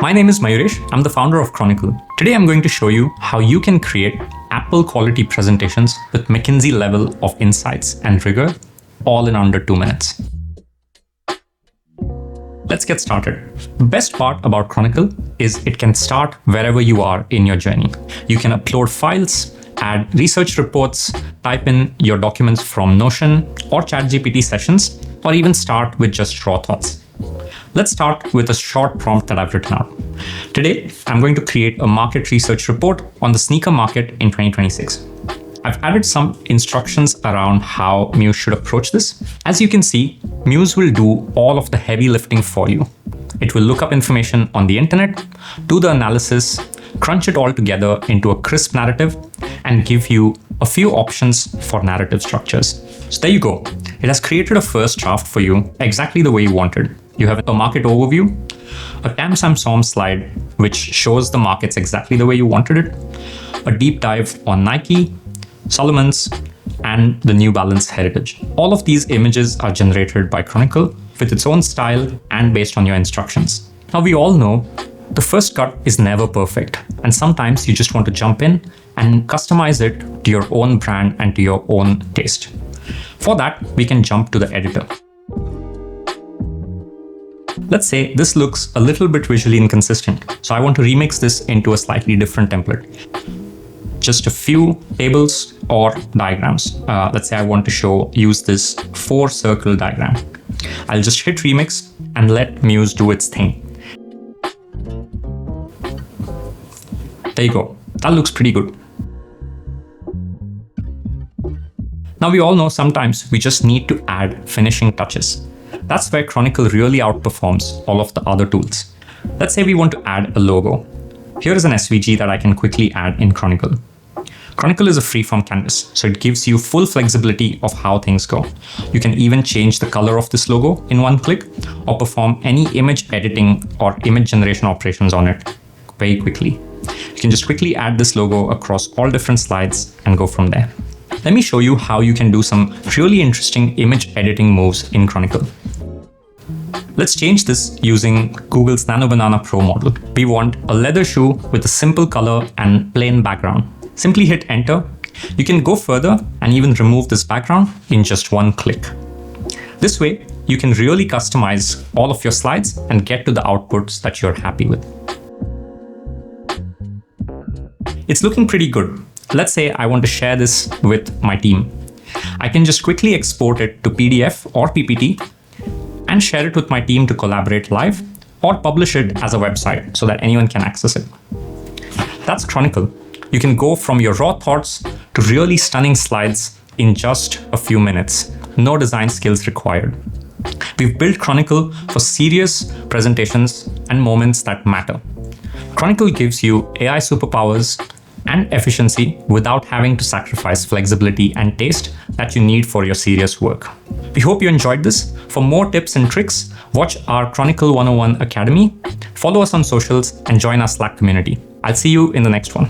My name is Mayuresh. I'm the founder of Chronicle. Today I'm going to show you how you can create Apple quality presentations with McKinsey level of insights and rigor, all in under 2 minutes. Let's get started. The best part about Chronicle is it can start wherever you are in your journey. You can upload files, add research reports, type in your documents from Notion or ChatGPT sessions, or even start with just raw thoughts. Let's start with a short prompt that I've written out. Today, I'm going to create a market research report on the sneaker market in 2026. I've added some instructions around how Muse should approach this. As you can see, Muse will do all of the heavy lifting for you. It will look up information on the internet, do the analysis, crunch it all together into a crisp narrative, and give you a few options for narrative structures. So there you go. It has created a first draft for you exactly the way you wanted. You have a market overview, a Tam Sam Som slide, which shows the markets exactly the way you wanted it, a deep dive on Nike, Solomon's, and the New Balance heritage. All of these images are generated by Chronicle with its own style and based on your instructions. Now, we all know the first cut is never perfect, and sometimes you just want to jump in and customize it to your own brand and to your own taste. For that, we can jump to the editor. Let's say this looks a little bit visually inconsistent, so I want to remix this into a slightly different template. Just a few tables or diagrams. Let's say I want to use this 4-circle diagram. I'll just hit remix and let Muse do its thing. There you go. That looks pretty good. Now we all know sometimes we just need to add finishing touches. That's where Chronicle really outperforms all of the other tools. Let's say we want to add a logo. Here is an SVG that I can quickly add in Chronicle. Chronicle is a freeform canvas, so it gives you full flexibility of how things go. You can even change the color of this logo in one click or perform any image editing or image generation operations on it very quickly. You can just quickly add this logo across all different slides and go from there. Let me show you how you can do some really interesting image editing moves in Chronicle. Let's change this using Google's Nano Banana Pro model. We want a leather shoe with a simple color and plain background. Simply hit enter. You can go further and even remove this background in just one click. This way, you can really customize all of your slides and get to the outputs that you're happy with. It's looking pretty good. Let's say I want to share this with my team. I can just quickly export it to PDF or PPT and share it with my team to collaborate live or publish it as a website so that anyone can access it. That's Chronicle. You can go from your raw thoughts to really stunning slides in just a few minutes. No design skills required. We've built Chronicle for serious presentations and moments that matter. Chronicle gives you AI superpowers and efficiency without having to sacrifice flexibility and taste that you need for your serious work. We hope you enjoyed this. For more tips and tricks, watch our Chronicle 101 Academy, follow us on socials, and join our Slack community. I'll see you in the next one.